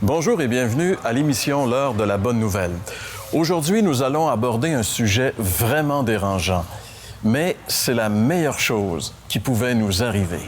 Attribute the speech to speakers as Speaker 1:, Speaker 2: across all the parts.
Speaker 1: Bonjour et bienvenue à l'émission L'heure de la bonne nouvelle. Aujourd'hui, nous allons aborder un sujet vraiment dérangeant, mais c'est la meilleure chose qui pouvait nous arriver.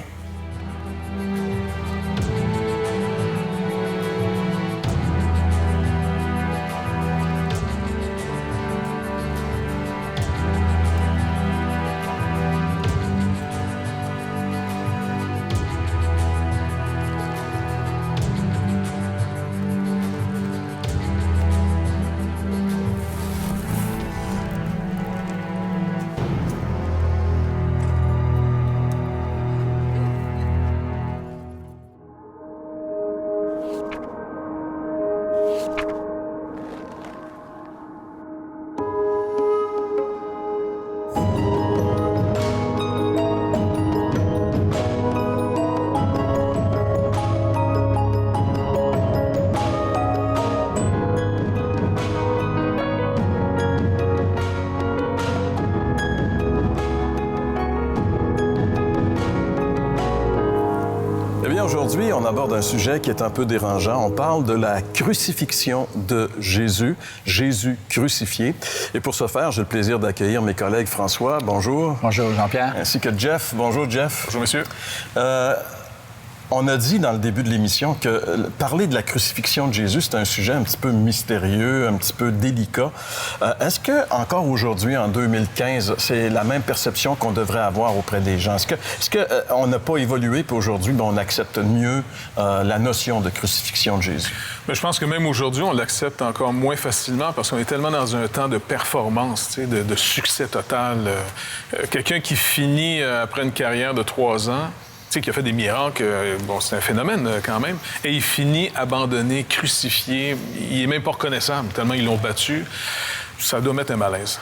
Speaker 1: Aujourd'hui, on aborde un sujet qui est un peu dérangeant. On parle de la crucifixion de Jésus, Jésus crucifié. Et pour ce faire, j'ai le plaisir d'accueillir mes collègues François, bonjour.
Speaker 2: Bonjour Jean-Pierre.
Speaker 1: Ainsi que Jeff. Bonjour Jeff.
Speaker 3: Bonjour monsieur.
Speaker 1: On a dit dans le début de l'émission que parler de la crucifixion de Jésus, c'est un sujet un petit peu mystérieux, un petit peu délicat. Est-ce que encore aujourd'hui, en 2015, c'est la même perception qu'on devrait avoir auprès des gens? Est-ce que on n'a pas évolué, puis aujourd'hui, on accepte mieux la notion de crucifixion de Jésus?
Speaker 3: Mais je pense que même aujourd'hui, on l'accepte encore moins facilement parce qu'on est tellement dans un temps de performance, de succès total. Quelqu'un qui finit après une carrière de 3 ans, qui a fait des miracles, bon, c'est un phénomène quand même, et il finit abandonné, crucifié, il est même pas reconnaissable, tellement ils l'ont battu. Ça doit mettre un malaise.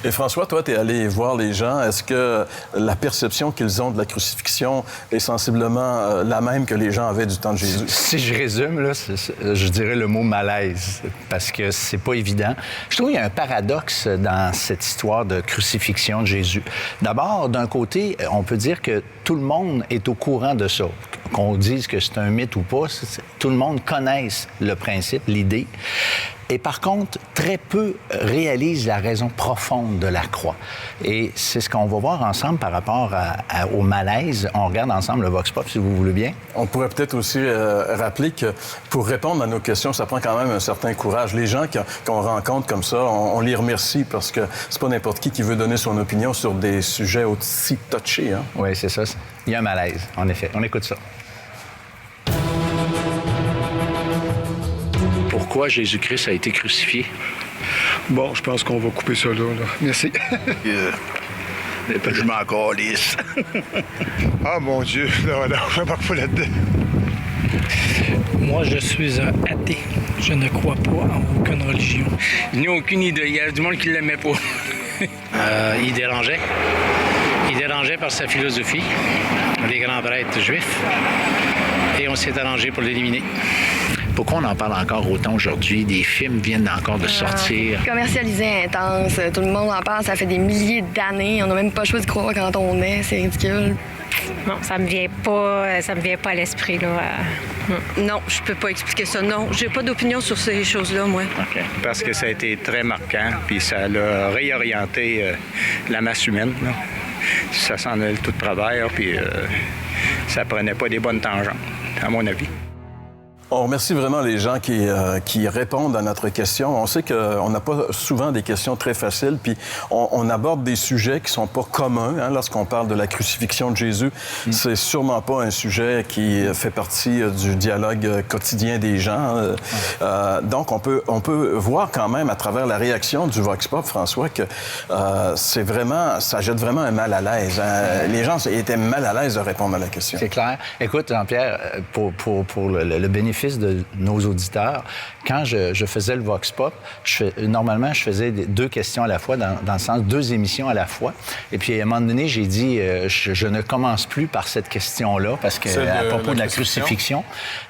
Speaker 1: Et François, toi, tu es allé voir les gens. Est-ce que la perception qu'ils ont de la crucifixion est sensiblement la même que les gens avaient du temps de Jésus?
Speaker 2: Si je résume, là, je dirais le mot malaise, parce que c'est pas évident. Je trouve qu'il y a un paradoxe dans cette histoire de crucifixion de Jésus. D'abord, d'un côté, on peut dire que tout le monde est au courant de ça. Qu'on dise que c'est un mythe ou pas, tout le monde connaisse le principe, l'idée. Et par contre, très peu réalisent la raison profonde de la croix. Et c'est ce qu'on va voir ensemble par rapport au malaise. On regarde ensemble le Vox Pop, si vous voulez bien.
Speaker 1: On pourrait peut-être aussi rappeler que pour répondre à nos questions, ça prend quand même un certain courage. Les gens qu'on rencontre comme ça, on les remercie parce que c'est pas n'importe qui veut donner son opinion sur des sujets aussi touchés. Hein?
Speaker 2: Oui, c'est ça. Il y a un malaise, en effet. On écoute ça.
Speaker 4: Pourquoi Jésus-Christ a été crucifié?
Speaker 5: Bon, je pense qu'on va couper ça là. Merci.
Speaker 4: Je m'en calisse.
Speaker 5: Ah, mon Dieu. Non, je m'embarque pas là-dedans.
Speaker 6: Moi, je suis un athée. Je ne crois pas en aucune religion.
Speaker 7: Je n'ai aucune idée. Il y a du monde qui ne l'aimait pas. Il dérangeait. Il dérangeait par sa philosophie, les grands prêtres juifs. Et on s'est arrangé pour l'éliminer.
Speaker 4: Pourquoi on en parle encore autant aujourd'hui? Des films viennent encore de sortir.
Speaker 8: Commercialisé intense, tout le monde en parle, ça fait des milliers d'années. On n'a même pas le choix de croire quand on est, c'est ridicule.
Speaker 9: Non, ça me vient pas à l'esprit, là.
Speaker 10: Non, je peux pas expliquer ça. Non, j'ai pas d'opinion sur ces choses-là, moi.
Speaker 4: Okay. Parce que ça a été très marquant, puis ça a réorienté la masse humaine. Là. Ça s'en allait tout de travers, puis ça prenait pas des bonnes tangentes, à mon avis.
Speaker 1: On remercie vraiment les gens qui répondent à notre question. On sait qu'on n'a pas souvent des questions très faciles, puis on aborde des sujets qui sont pas communs. Hein, lorsqu'on parle de la crucifixion de Jésus, c'est sûrement pas un sujet qui fait partie du dialogue quotidien des gens. Donc, on peut voir quand même à travers la réaction du Vox Pop, François, que ça jette vraiment un mal à l'aise. Hein. Les gens étaient mal à l'aise de répondre à la question.
Speaker 2: C'est clair. Écoute, Jean-Pierre, pour le bénéfice de nos auditeurs, quand je faisais le Vox Pop, normalement, je faisais 2 questions à la fois, dans le sens 2 émissions à la fois. Et puis, à un moment donné, j'ai dit, je ne commence plus par cette question-là, parce que à propos de la crucifixion,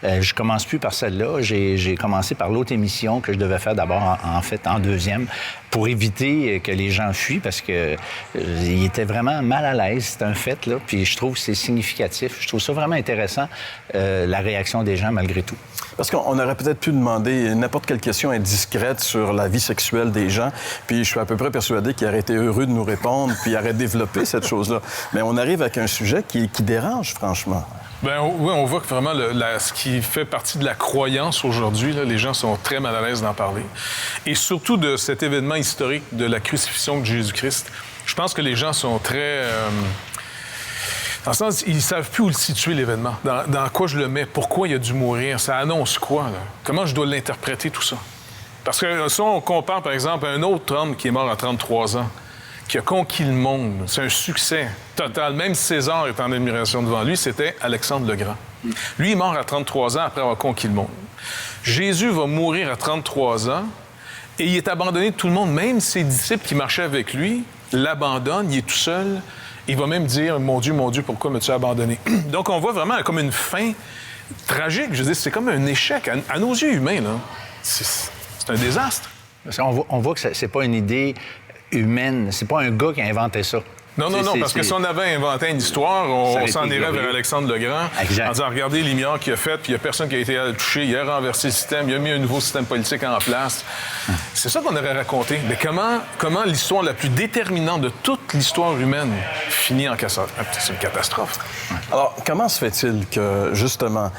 Speaker 2: Je commence plus par celle-là. J'ai commencé par l'autre émission que je devais faire d'abord, en fait, en deuxième, pour éviter que les gens fuient, parce que il était vraiment mal à l'aise. C'est un fait, là. Puis je trouve que c'est significatif. Je trouve ça vraiment intéressant, la réaction des gens, malgré tout.
Speaker 1: Parce qu'on aurait peut-être pu demander n'importe quelle question indiscrète sur la vie sexuelle des gens, puis je suis à peu près persuadé qu'il aurait été heureux de nous répondre, puis il aurait développé cette chose-là. Mais on arrive avec un sujet qui dérange, franchement.
Speaker 3: Bien, oui, on voit que vraiment ce qui fait partie de la croyance aujourd'hui, là, les gens sont très mal à l'aise d'en parler. Et surtout de cet événement historique de la crucifixion de Jésus-Christ. Je pense que les gens sont très... dans le sens, ils ne savent plus où le situer, l'événement. Dans quoi je le mets, pourquoi il a dû mourir, ça annonce quoi, là? Comment je dois l'interpréter, tout ça? Parce que si on compare, par exemple, un autre homme qui est mort à 33 ans, qui a conquis le monde, c'est un succès total. Même César est en admiration devant lui, c'était Alexandre le Grand. Lui est mort à 33 ans après avoir conquis le monde. Jésus va mourir à 33 ans et il est abandonné de tout le monde. Même ses disciples qui marchaient avec lui l'abandonnent, il est tout seul. Il va même dire « Mon Dieu, pourquoi m'as-tu abandonné? » Donc, on voit vraiment comme une fin tragique. Je veux dire, c'est comme un échec. À nos yeux humains, là, c'est un désastre.
Speaker 2: On voit que c'est pas une idée humaine. C'est pas un gars qui a inventé ça.
Speaker 3: Non, parce que si on avait inventé une histoire, on s'en irait vers Alexandre le Grand, en disant, regardez l'immigrant qu'il a fait, puis il n'y a personne qui a été touché, il a renversé le système, il a mis un nouveau système politique en place. C'est ça qu'on aurait raconté. Mais comment l'histoire la plus déterminante de toute l'histoire humaine finit en catastrophe? C'est une catastrophe.
Speaker 1: Alors, comment se fait-il que, justement,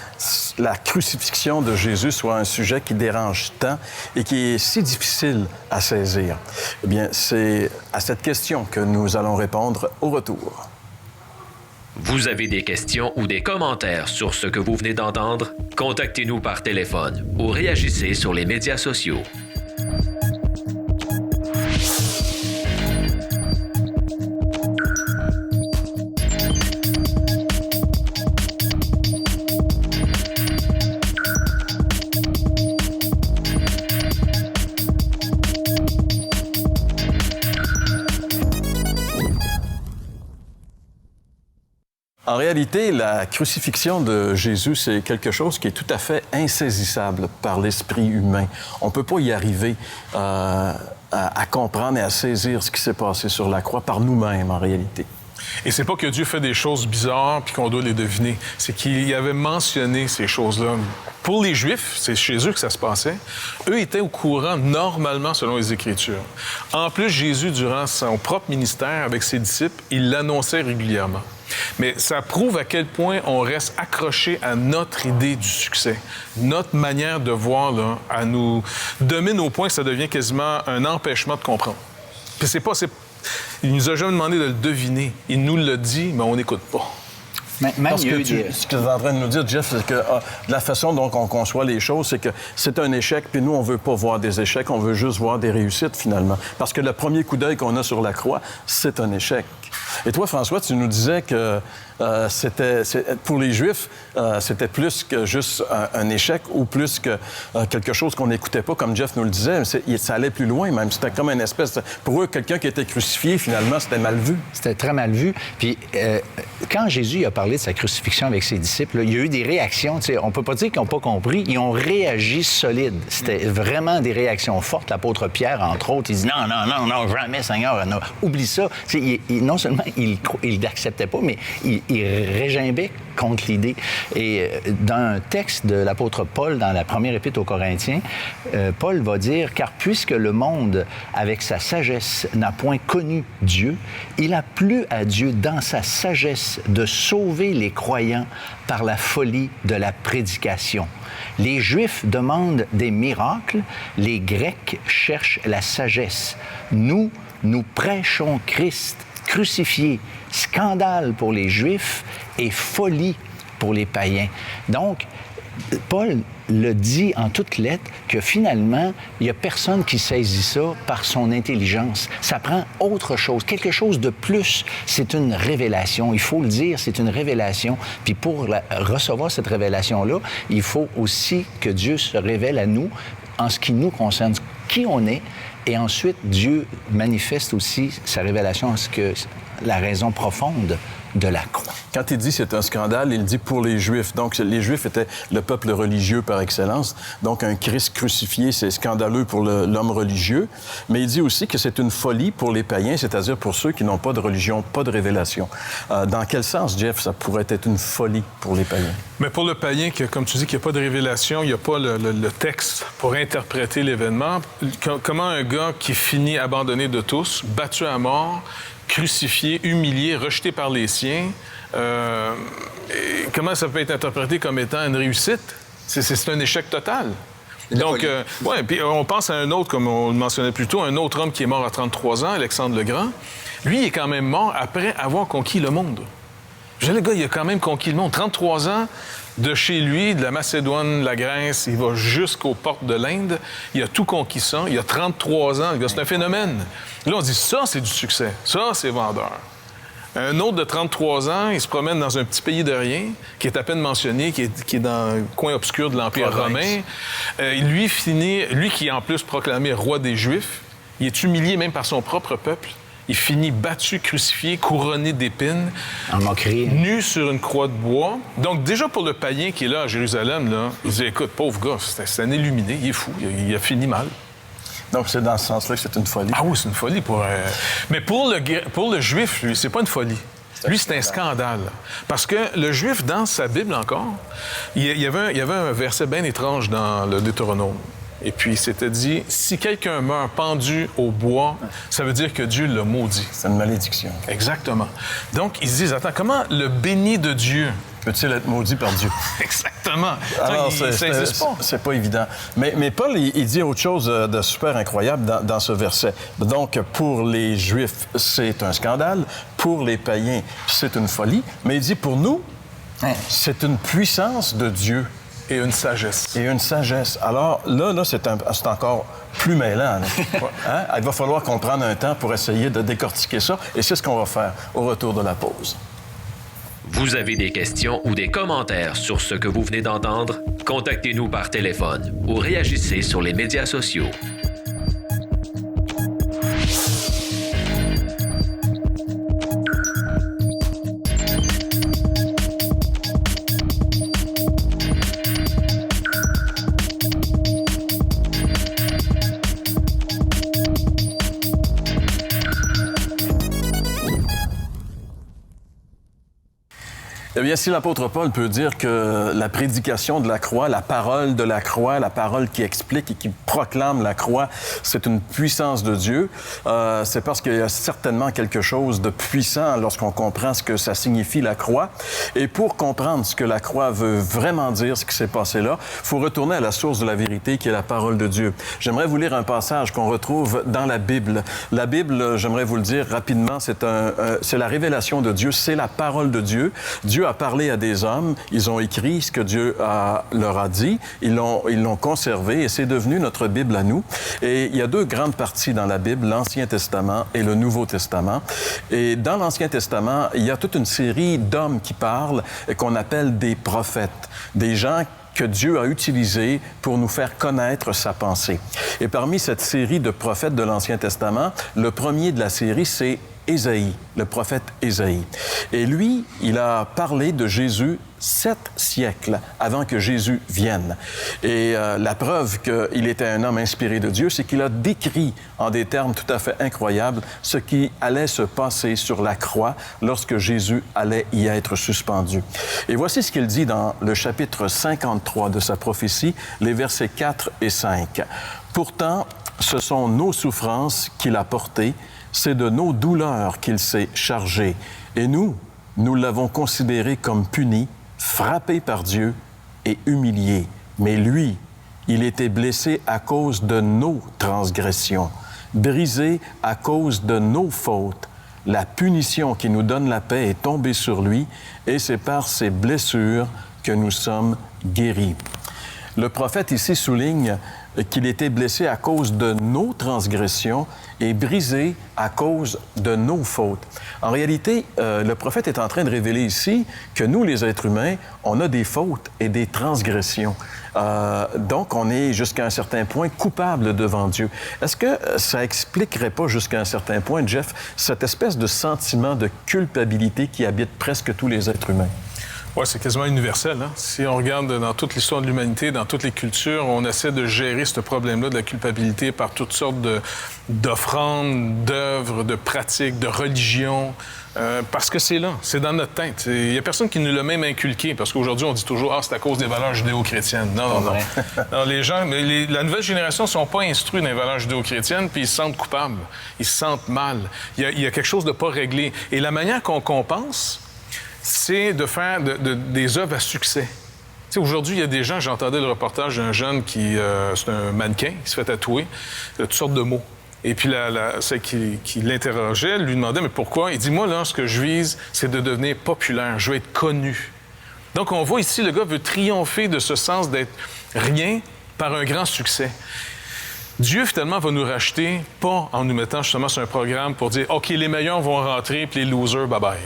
Speaker 1: la crucifixion de Jésus soit un sujet qui dérange tant et qui est si difficile à saisir? Eh bien, c'est à cette question que nous allons répondre au retour.
Speaker 11: Vous avez des questions ou des commentaires sur ce que vous venez d'entendre? Contactez-nous par téléphone ou réagissez sur les médias sociaux.
Speaker 1: En réalité, la crucifixion de Jésus, c'est quelque chose qui est tout à fait insaisissable par l'esprit humain. On ne peut pas y arriver à comprendre et à saisir ce qui s'est passé sur la croix par nous-mêmes, en réalité.
Speaker 3: Et c'est pas que Dieu fait des choses bizarres puis qu'on doit les deviner. C'est qu'il avait mentionné ces choses-là. Pour les Juifs, c'est chez eux que ça se passait. Eux étaient au courant normalement selon les Écritures. En plus, Jésus, durant son propre ministère avec ses disciples, il l'annonçait régulièrement. Mais ça prouve à quel point on reste accroché à notre idée du succès. Notre manière de voir, là, elle nous domine au point que ça devient quasiment un empêchement de comprendre. Puis il nous a jamais demandé de le deviner. Il nous l'a dit, mais on n'écoute pas.
Speaker 1: Parce que ce que tu es en train de nous dire, Jeff, c'est que la façon dont on conçoit les choses, c'est que c'est un échec, puis nous, on veut pas voir des échecs, on veut juste voir des réussites, finalement. Parce que le premier coup d'œil qu'on a sur la croix, c'est un échec. Et toi, François, tu nous disais que pour les Juifs, c'était plus que juste un échec ou plus que quelque chose qu'on n'écoutait pas, comme Jeff nous le disait. Ça allait plus loin, même. C'était comme une espèce... Pour eux, quelqu'un qui était crucifié, finalement, c'était mal vu.
Speaker 2: C'était très mal vu. Puis quand Jésus a parlé de sa crucifixion avec ses disciples, là, il y a eu des réactions. On ne peut pas dire qu'ils n'ont pas compris. Ils ont réagi solide. C'était vraiment des réactions fortes. L'apôtre Pierre, entre autres, il dit non, jamais, Seigneur, non, oublie ça. Non seulement il n'acceptait pas, mais il régimbait contre l'idée. Et dans un texte de l'apôtre Paul, dans la première épître aux Corinthiens, Paul va dire « Car puisque le monde, avec sa sagesse, n'a point connu Dieu, il a plu à Dieu, dans sa sagesse, de sauver les croyants par la folie de la prédication. Les Juifs demandent des miracles, les Grecs cherchent la sagesse. Nous prêchons Christ crucifié, scandale pour les Juifs et folie pour les païens. » Donc, Paul le dit en toutes lettres que finalement, il n'y a personne qui saisit ça par son intelligence. Ça prend autre chose, quelque chose de plus. C'est une révélation. Il faut le dire, c'est une révélation. Puis pour recevoir cette révélation-là, il faut aussi que Dieu se révèle à nous en ce qui nous concerne, qui on est. Et ensuite, Dieu manifeste aussi sa révélation en ce que la raison profonde de la croix.
Speaker 1: Quand il dit c'est un scandale, il dit pour les Juifs. Donc, les Juifs étaient le peuple religieux par excellence. Donc, un Christ crucifié, c'est scandaleux pour l'homme religieux. Mais il dit aussi que c'est une folie pour les païens, c'est-à-dire pour ceux qui n'ont pas de religion, pas de révélation. Dans quel sens, Jeff, ça pourrait être une folie pour les païens?
Speaker 3: Mais pour le païen, comme tu dis, qu'il n'y a pas de révélation, il n'y a pas le texte pour interpréter l'événement, comment un gars qui finit abandonné de tous, battu à mort, crucifié, humilié, rejeté par les siens, comment ça peut être interprété comme étant une réussite? C'est un échec total. Donc, puis on pense à un autre, comme on le mentionnait plus tôt, un autre homme qui est mort à 33 ans, Alexandre le Grand. Lui, il est quand même mort après avoir conquis le monde. Le gars, il a quand même conquis le monde. 33 ans de chez lui, de la Macédoine, de la Grèce, il va jusqu'aux portes de l'Inde. Il a tout conquis ça. Il a 33 ans. Le gars, c'est un phénomène. Là, on dit, ça, c'est du succès. Ça, c'est vendeur. Un autre de 33 ans, il se promène dans un petit pays de rien, qui est à peine mentionné, qui est dans le coin obscur de l'Empire romain. Lui qui est en plus proclamé roi des Juifs, il est humilié même par son propre peuple. Il finit battu, crucifié, couronné d'épines,
Speaker 2: en moquerie,
Speaker 3: nu sur une croix de bois. Donc, déjà pour le païen qui est là à Jérusalem, là, il dit, écoute, pauvre gars, c'est un illuminé, il est fou, il a fini mal.
Speaker 1: Donc, c'est dans ce sens-là que c'est une folie.
Speaker 3: Ah oui, c'est une folie. Mais pour le Juif, lui, c'est pas une folie. Lui, c'est un scandale. Parce que le Juif, dans sa Bible encore, il y avait un verset bien étrange dans le Deutéronome. Et puis, il s'était dit, si quelqu'un meurt pendu au bois, ça veut dire que Dieu l'a maudit.
Speaker 1: C'est une malédiction.
Speaker 3: Exactement. Donc, ils se disent, attends, comment le béni de Dieu
Speaker 1: peut-il être maudit par Dieu?
Speaker 3: Exactement.
Speaker 1: Alors, c'est pas évident. Mais Paul, il dit autre chose de super incroyable dans ce verset. Donc, pour les Juifs, c'est un scandale. Pour les païens, c'est une folie. Mais il dit, pour nous, c'est une puissance de Dieu.
Speaker 3: Et une sagesse.
Speaker 1: Et une sagesse. Alors, là c'est encore plus mêlant. Hein? Il va falloir qu'on prenne un temps pour essayer de décortiquer ça. Et c'est ce qu'on va faire au retour de la pause.
Speaker 11: Vous avez des questions ou des commentaires sur ce que vous venez d'entendre? Contactez-nous par téléphone ou réagissez sur les médias sociaux.
Speaker 1: Eh bien, si l'apôtre Paul peut dire que la prédication de la croix, la parole de la croix, la parole qui explique et qui proclame la croix, c'est une puissance de Dieu, c'est parce qu'il y a certainement quelque chose de puissant lorsqu'on comprend ce que ça signifie la croix. Et pour comprendre ce que la croix veut vraiment dire, ce qui s'est passé là, il faut retourner à la source de la vérité qui est la parole de Dieu. J'aimerais vous lire un passage qu'on retrouve dans la Bible. La Bible, j'aimerais vous le dire rapidement, c'est la révélation de Dieu, c'est la parole de Dieu. Dieu a parlé à des hommes, ils ont écrit ce que Dieu leur a dit, ils l'ont conservé et c'est devenu notre Bible à nous. Et il y a deux grandes parties dans la Bible, l'Ancien Testament et le Nouveau Testament. Et dans l'Ancien Testament, il y a toute une série d'hommes qui parlent et qu'on appelle des prophètes, des gens que Dieu a utilisés pour nous faire connaître sa pensée. Et parmi cette série de prophètes de l'Ancien Testament, le premier de la série, c'est Ésaïe, le prophète Ésaïe. Et lui, il a parlé de Jésus 7 siècles avant que Jésus vienne. Et la preuve qu'il était un homme inspiré de Dieu, c'est qu'il a décrit en des termes tout à fait incroyables ce qui allait se passer sur la croix lorsque Jésus allait y être suspendu. Et voici ce qu'il dit dans le chapitre 53 de sa prophétie, les versets 4 et 5. « Pourtant, ce sont nos souffrances qu'il a portées, c'est de nos douleurs qu'il s'est chargé. Et nous l'avons considéré comme puni, frappé par Dieu et humilié. Mais lui, il était blessé à cause de nos transgressions, brisé à cause de nos fautes. La punition qui nous donne la paix est tombée sur lui, et c'est par ses blessures que nous sommes guéris. » Le prophète ici souligne qu'il était blessé à cause de nos transgressions et brisé à cause de nos fautes. En réalité, le prophète est en train de révéler ici que nous, les êtres humains, on a des fautes et des transgressions. Donc, on est jusqu'à un certain point coupable devant Dieu. Est-ce que ça expliquerait pas jusqu'à un certain point, Jeff, cette espèce de sentiment de culpabilité qui habite presque tous les êtres humains?
Speaker 3: Oui, c'est quasiment universel. Hein? Si on regarde dans toute l'histoire de l'humanité, dans toutes les cultures, on essaie de gérer ce problème-là de la culpabilité par toutes sortes d'offrandes, d'œuvres, de pratiques, de religions. Parce que c'est là, c'est dans notre tête. Il n'y a personne qui nous l'a même inculqué, parce qu'aujourd'hui, on dit toujours « Ah, c'est à cause des valeurs judéo-chrétiennes ». Non. Non, les gens, la nouvelle génération ne sont pas instruits dans les valeurs judéo-chrétiennes, puis ils se sentent coupables, ils se sentent mal. Il y a quelque chose de pas réglé. Et la manière qu'on compense, c'est de faire des œuvres à succès. Tu sais, aujourd'hui, il y a des gens, j'entendais le reportage d'un jeune qui, c'est un mannequin, qui se fait tatouer toutes sortes de mots. Et puis, celle qui l'interrogeait lui demandait, mais pourquoi? Il dit, moi, là, ce que je vise, c'est de devenir populaire, je veux être connu. Donc, on voit ici, le gars veut triompher de ce sens d'être rien par un grand succès. Dieu, finalement, va nous racheter, pas en nous mettant justement sur un programme pour dire, OK, les meilleurs vont rentrer, puis les losers, bye-bye.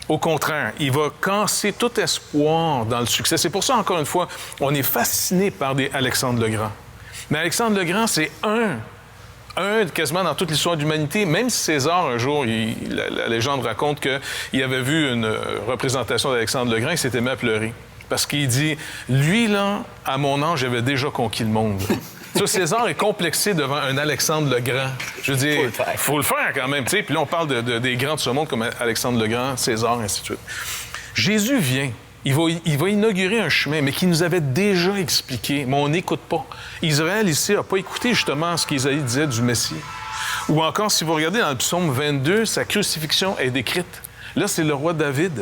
Speaker 3: Au contraire, il va casser tout espoir dans le succès. C'est pour ça, encore une fois, on est fasciné par des Alexandre le Grand. Mais Alexandre le Grand, c'est un quasiment dans toute l'histoire de l'humanité. Même si César, un jour, la légende raconte qu'il avait vu une représentation d'Alexandre le Grand, il s'était mis à pleurer. Parce qu'il dit, lui, là, à mon âge, j'avais déjà conquis le monde. Ça, César est complexé devant un Alexandre le Grand. Je veux dire, il faut le faire quand même. Puis là, on parle des grands de ce monde comme Alexandre le Grand, César, ainsi de suite. Jésus vient. Il va inaugurer un chemin, mais qui nous avait déjà expliqué, mais on n'écoute pas. Israël, ici, n'a pas écouté justement ce qu'Isaïe disait du Messie. Ou encore, si vous regardez dans le psaume 22, sa crucifixion est décrite. Là, c'est le roi David,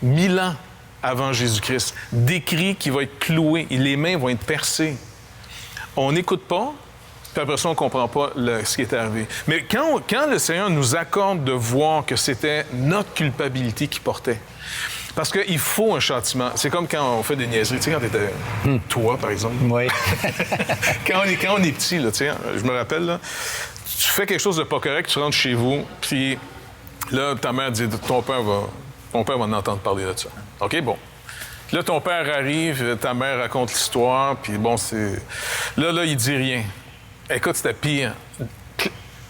Speaker 3: 1000 ans avant Jésus-Christ, décrit qu'il va être cloué, les mains vont être percées. On n'écoute pas, puis après ça, on ne comprend pas ce qui est arrivé. Mais quand le Seigneur nous accorde de voir que c'était notre culpabilité qui portait, parce qu'il faut un châtiment. C'est comme quand on fait des niaiseries. Tu sais, quand t'étais... Toi, par exemple.
Speaker 2: Oui.
Speaker 3: quand on est petit, là, tu sais, je me rappelle, là, tu fais quelque chose de pas correct, tu rentres chez vous, puis là, ta mère dit, ton père va en entendre parler de ça. OK, bon. Là, ton père arrive, ta mère raconte l'histoire, puis bon, c'est... Là, il dit rien. Écoute, c'était pire.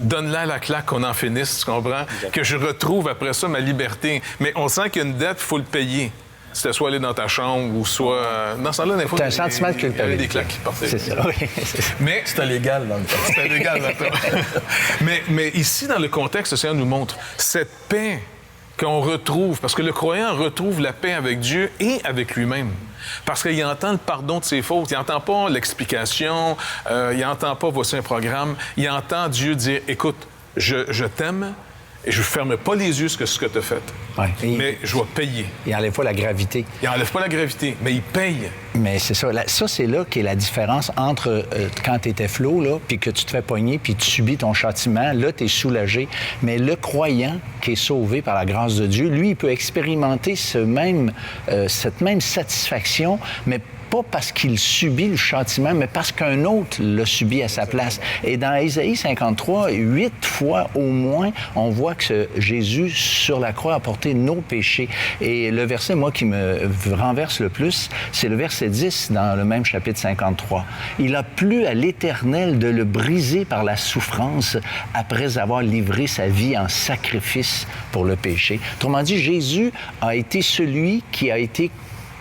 Speaker 3: Donne-la la claque qu'on en finisse, tu comprends? Que je retrouve après ça ma liberté. Mais on sent qu'il y a une dette, il faut le payer. C'était soit aller dans ta chambre ou soit... Dans ce temps-là, des fois,
Speaker 2: c'est un sentiment de culpabilité.
Speaker 3: Il y avait des claques qui partaient.
Speaker 2: C'est ça, oui.
Speaker 3: Mais
Speaker 1: c'était légal dans le temps.
Speaker 3: C'était légal dans le temps. mais ici, dans le contexte, le Seigneur nous montre cette paix qu'on retrouve, parce que le croyant retrouve la paix avec Dieu et avec lui-même. Parce qu'il entend le pardon de ses fautes. Il n'entend pas l'explication, il n'entend pas « voici un programme ». Il entend Dieu dire « écoute, je t'aime et je ne ferme pas les yeux sur ce que tu as fait. Ouais. Mais je vais payer.
Speaker 2: Il n'enlève pas la gravité.
Speaker 3: Il n'enlève pas la gravité, mais il paye.
Speaker 2: Mais c'est ça. Ça, c'est là qu'est la différence entre quand tu étais flot, là, puis que tu te fais pogner, puis tu subis ton châtiment. Là, tu es soulagé. Mais le croyant qui est sauvé par la grâce de Dieu, lui, il peut expérimenter cette même satisfaction, mais pas parce qu'il subit le châtiment, mais parce qu'un autre l'a subi à sa place. Et dans Ésaïe 53, 8 fois au moins, on voit que Jésus, sur la croix, a porté nos péchés. Et le verset, moi, qui me renverse le plus, c'est le verset 10 dans le même chapitre 53. « Il a plu à l'Éternel de le briser par la souffrance après avoir livré sa vie en sacrifice pour le péché. » Autrement dit, Jésus a été celui qui a été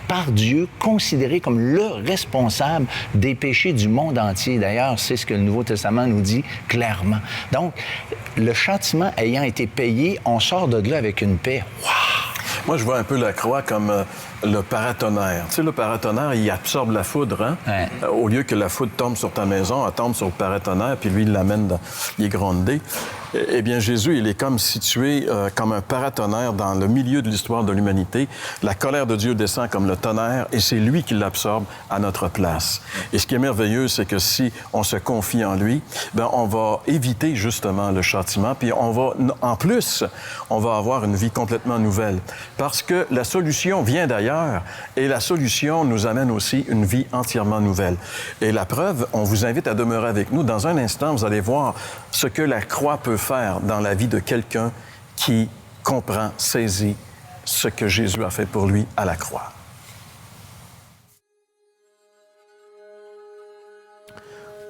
Speaker 2: par Dieu, considéré comme le responsable des péchés du monde entier. D'ailleurs, c'est ce que le Nouveau Testament nous dit clairement. Donc, le châtiment ayant été payé, on sort de là avec une paix. Wow!
Speaker 1: Moi, je vois un peu la croix comme le paratonnerre. Tu sais, le paratonnerre, il absorbe la foudre, hein? Ouais. Au lieu que la foudre tombe sur ta maison, elle tombe sur le paratonnerre, puis lui, il l'amène dans les grandes dés. Eh bien, Jésus, il est comme situé comme un paratonnerre dans le milieu de l'histoire de l'humanité. La colère de Dieu descend comme le tonnerre et c'est lui qui l'absorbe à notre place. Et ce qui est merveilleux, c'est que si on se confie en lui, bien, on va éviter justement le châtiment, puis on va, en plus, on va avoir une vie complètement nouvelle. Parce que la solution vient d'ailleurs. meilleure. Et la solution nous amène aussi une vie entièrement nouvelle. Et la preuve, on vous invite à demeurer avec nous. Dans un instant, vous allez voir ce que la croix peut faire dans la vie de quelqu'un qui comprend, saisit ce que Jésus a fait pour lui à la croix.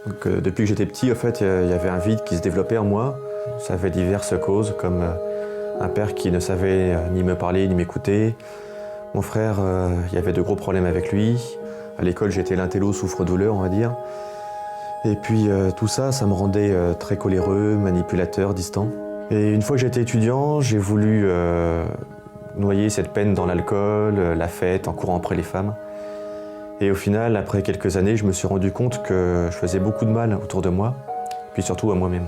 Speaker 12: Donc, depuis que j'étais petit, en fait, il y avait un vide qui se développait en moi. Ça avait diverses causes, comme un père qui ne savait ni me parler ni m'écouter. Mon frère, il y avait de gros problèmes avec lui. À l'école, j'étais l'intello souffre-douleur, on va dire. Et puis tout ça, ça me rendait très coléreux, manipulateur, distant. Et une fois que j'étais étudiant, j'ai voulu noyer cette peine dans l'alcool, la fête, en courant après les femmes. Et au final, après quelques années, je me suis rendu compte que je faisais beaucoup de mal autour de moi, puis surtout à moi-même.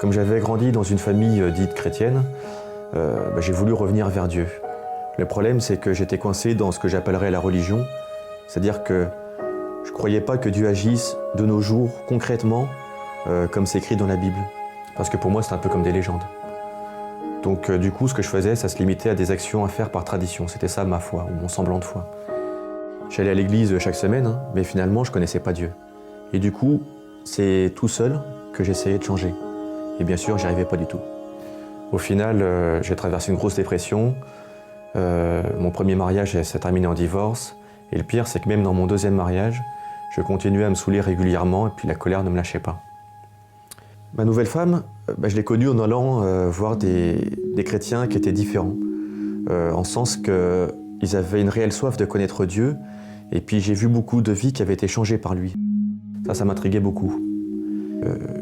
Speaker 12: Comme j'avais grandi dans une famille dite chrétienne, j'ai voulu revenir vers Dieu. Le problème, c'est que j'étais coincé dans ce que j'appellerais la religion, c'est-à-dire que je ne croyais pas que Dieu agisse de nos jours concrètement comme c'est écrit dans la Bible. Parce que pour moi, c'est un peu comme des légendes. Donc du coup, ce que je faisais, ça se limitait à des actions à faire par tradition. C'était ça ma foi, ou mon semblant de foi. J'allais à l'église chaque semaine, mais finalement, je ne connaissais pas Dieu. Et du coup, c'est tout seul que j'essayais de changer. Et bien sûr, j'y arrivais pas du tout. Au final, j'ai traversé une grosse dépression. Mon premier mariage s'est terminé en divorce. Et le pire, c'est que même dans mon deuxième mariage, je continuais à me saouler régulièrement et puis la colère ne me lâchait pas. Ma nouvelle femme, je l'ai connue en allant voir des chrétiens qui étaient différents. En sens qu'ils avaient une réelle soif de connaître Dieu. Et puis j'ai vu beaucoup de vies qui avaient été changées par lui. Ça m'intriguait beaucoup.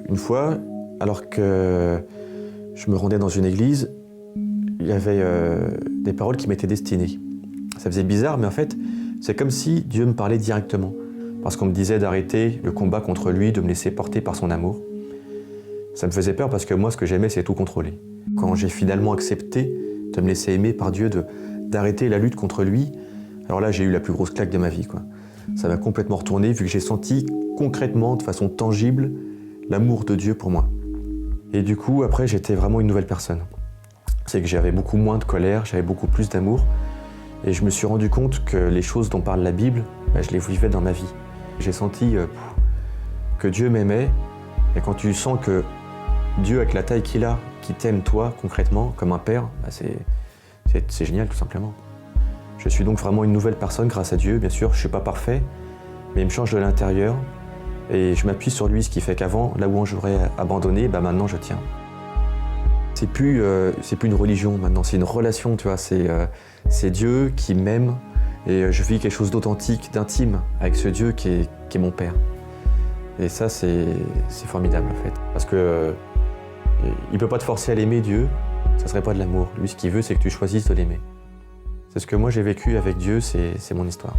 Speaker 12: Une fois, alors que je me rendais dans une église, il y avait des paroles qui m'étaient destinées. Ça faisait bizarre, mais en fait, c'est comme si Dieu me parlait directement. Parce qu'on me disait d'arrêter le combat contre lui, de me laisser porter par son amour. Ça me faisait peur parce que moi, ce que j'aimais, c'est tout contrôler. Quand j'ai finalement accepté de me laisser aimer par Dieu, d'arrêter la lutte contre lui, alors là, j'ai eu la plus grosse claque de ma vie, quoi. Ça m'a complètement retourné vu que j'ai senti concrètement, de façon tangible, l'amour de Dieu pour moi. Et du coup, après, j'étais vraiment une nouvelle personne. C'est que j'avais beaucoup moins de colère, j'avais beaucoup plus d'amour. Et je me suis rendu compte que les choses dont parle la Bible, je les vivais dans ma vie. J'ai senti que Dieu m'aimait. Et quand tu sens que Dieu, avec la taille qu'il a, qui t'aime toi, concrètement, comme un père, c'est génial, tout simplement. Je suis donc vraiment une nouvelle personne grâce à Dieu. Bien sûr, je ne suis pas parfait, mais il me change de l'intérieur. Et je m'appuie sur lui, ce qui fait qu'avant, là où j'aurais abandonné, maintenant je tiens. C'est plus une religion maintenant, c'est une relation, tu vois. C'est Dieu qui m'aime et je vis quelque chose d'authentique, d'intime avec ce Dieu qui est mon Père. Et ça, c'est formidable en fait. Parce que il ne peut pas te forcer à l'aimer, Dieu, ça ne serait pas de l'amour. Lui, ce qu'il veut, c'est que tu choisisses de l'aimer. C'est ce que moi j'ai vécu avec Dieu, c'est mon histoire.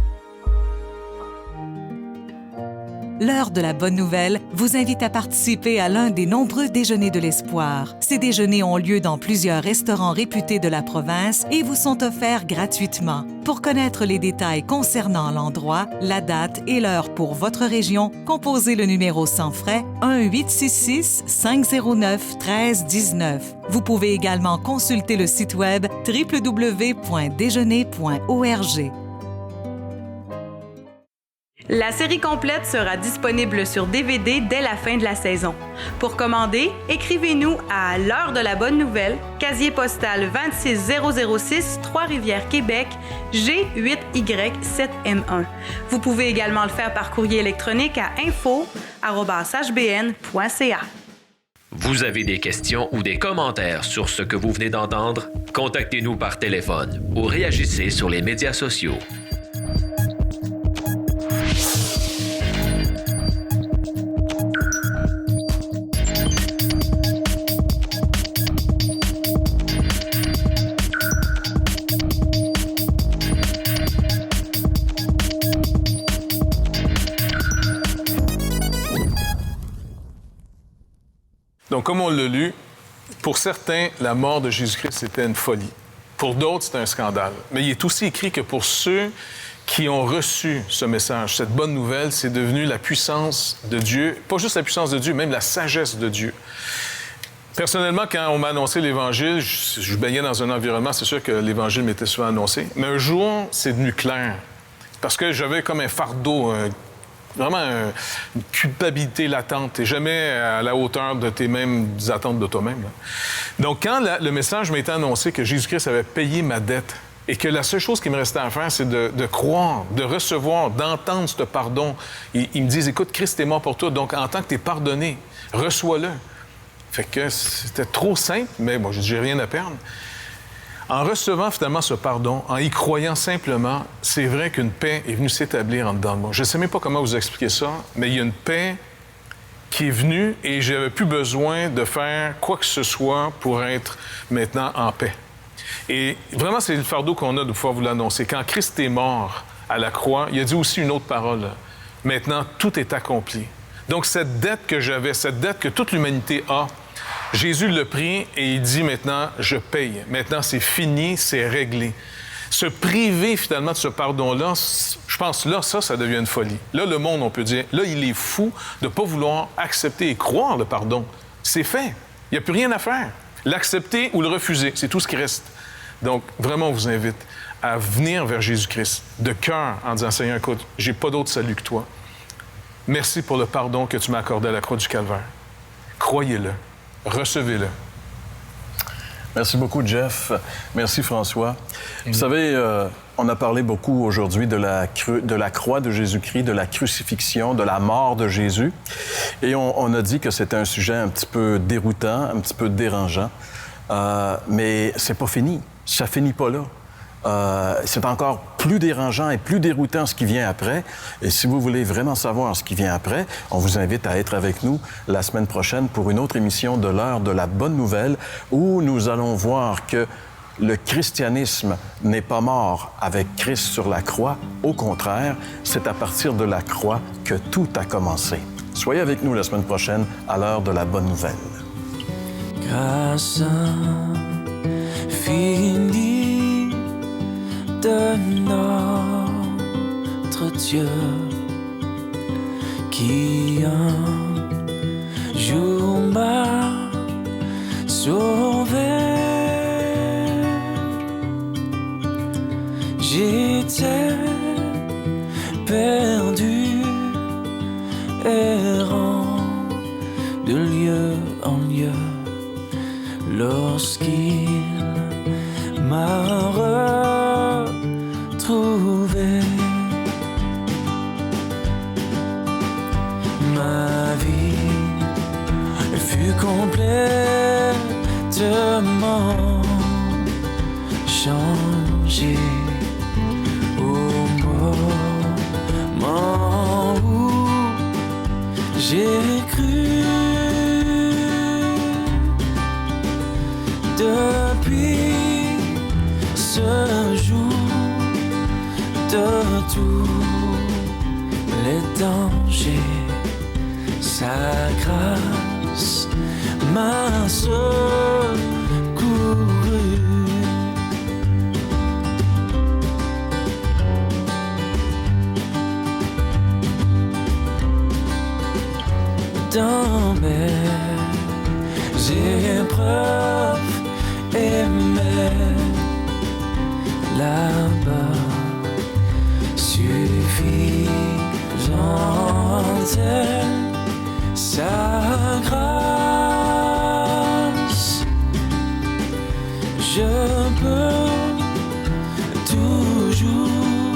Speaker 13: L'heure de la bonne nouvelle vous invite à participer à l'un des nombreux déjeuners de l'espoir. Ces déjeuners ont lieu dans plusieurs restaurants réputés de la province et vous sont offerts gratuitement. Pour connaître les détails concernant l'endroit, la date et l'heure pour votre région, composez le numéro sans frais 1-866-509-1319. Vous pouvez également consulter le site web www.déjeuner.org.
Speaker 14: La série complète sera disponible sur DVD dès la fin de la saison. Pour commander, écrivez-nous à l'heure de la bonne nouvelle, casier postal 26006, Trois-Rivières, Québec, G8Y7M1. Vous pouvez également le faire par courrier électronique à info@hbn.ca.
Speaker 11: Vous avez des questions ou des commentaires sur ce que vous venez d'entendre? Contactez-nous par téléphone ou réagissez sur les médias sociaux.
Speaker 3: Donc, comme on l'a lu, pour certains, la mort de Jésus-Christ, c'était une folie. Pour d'autres, c'était un scandale. Mais il est aussi écrit que pour ceux qui ont reçu ce message, cette bonne nouvelle, c'est devenu la puissance de Dieu. Pas juste la puissance de Dieu, même la sagesse de Dieu. Personnellement, quand on m'a annoncé l'Évangile, je baignais dans un environnement, c'est sûr que l'Évangile m'était souvent annoncé. Mais un jour, c'est devenu clair. Parce que j'avais comme un fardeau, vraiment une culpabilité latente. T'es jamais à la hauteur de tes mêmes attentes de toi-même. Là. Donc, quand le message m'a été annoncé que Jésus-Christ avait payé ma dette et que la seule chose qui me restait à faire, c'est de croire, de recevoir, d'entendre ce pardon. Ils me disent, écoute, Christ est mort pour toi, donc en tant que tu es pardonné, reçois-le. Fait que c'était trop simple, mais moi, j'ai rien à perdre. En recevant finalement ce pardon, en y croyant simplement, c'est vrai qu'une paix est venue s'établir en dedans de moi. Je ne sais même pas comment vous expliquer ça, mais il y a une paix qui est venue et je n'avais plus besoin de faire quoi que ce soit pour être maintenant en paix. Et vraiment, c'est le fardeau qu'on a de pouvoir vous l'annoncer. Quand Christ est mort à la croix, il a dit aussi une autre parole. Maintenant, tout est accompli. Donc, cette dette que j'avais, cette dette que toute l'humanité a, Jésus l'a pris et il dit maintenant, je paye. Maintenant, c'est fini, c'est réglé. Se priver finalement de ce pardon-là, je pense là, ça devient une folie. Là, le monde, on peut dire, là, il est fou de ne pas vouloir accepter et croire le pardon. C'est fait. Il n'y a plus rien à faire. L'accepter ou le refuser, c'est tout ce qui reste. Donc, vraiment, on vous invite à venir vers Jésus-Christ de cœur en disant, Seigneur, écoute, j'ai pas d'autre salut que toi. Merci pour le pardon que tu m'as accordé à la croix du Calvaire. Croyez-le. Recevez-le.
Speaker 1: Merci beaucoup, Jeff. Merci, François. Vous savez, on a parlé beaucoup aujourd'hui de la croix de Jésus-Christ, de la crucifixion, de la mort de Jésus. Et on a dit que c'était un sujet un petit peu déroutant, un petit peu dérangeant. Mais c'est pas fini. Ça finit pas là. C'est encore plus dérangeant et plus déroutant ce qui vient après. Et si vous voulez vraiment savoir ce qui vient après, on vous invite à être avec nous la semaine prochaine pour une autre émission de l'heure de la bonne nouvelle où nous allons voir que le christianisme n'est pas mort avec Christ sur la croix. Au contraire, c'est à partir de la croix que tout a commencé. Soyez avec nous la semaine prochaine à l'heure de la bonne nouvelle.
Speaker 15: Grâce infinie de notre Dieu qui un jour m'a sauvé. J'étais perdu, errant de lieu en lieu, lorsqu'il m'a retrouvé. Ma vie fut complètement changée au moment où j'ai cru. Depuis ce jour, de tous les dangers, sa grâce m'a secouru. Dans mes épreuves et mes là-bas suffisante est sa grâce. Je peux toujours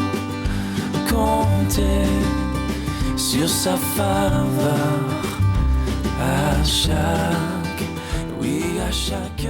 Speaker 15: compter sur sa faveur à chaque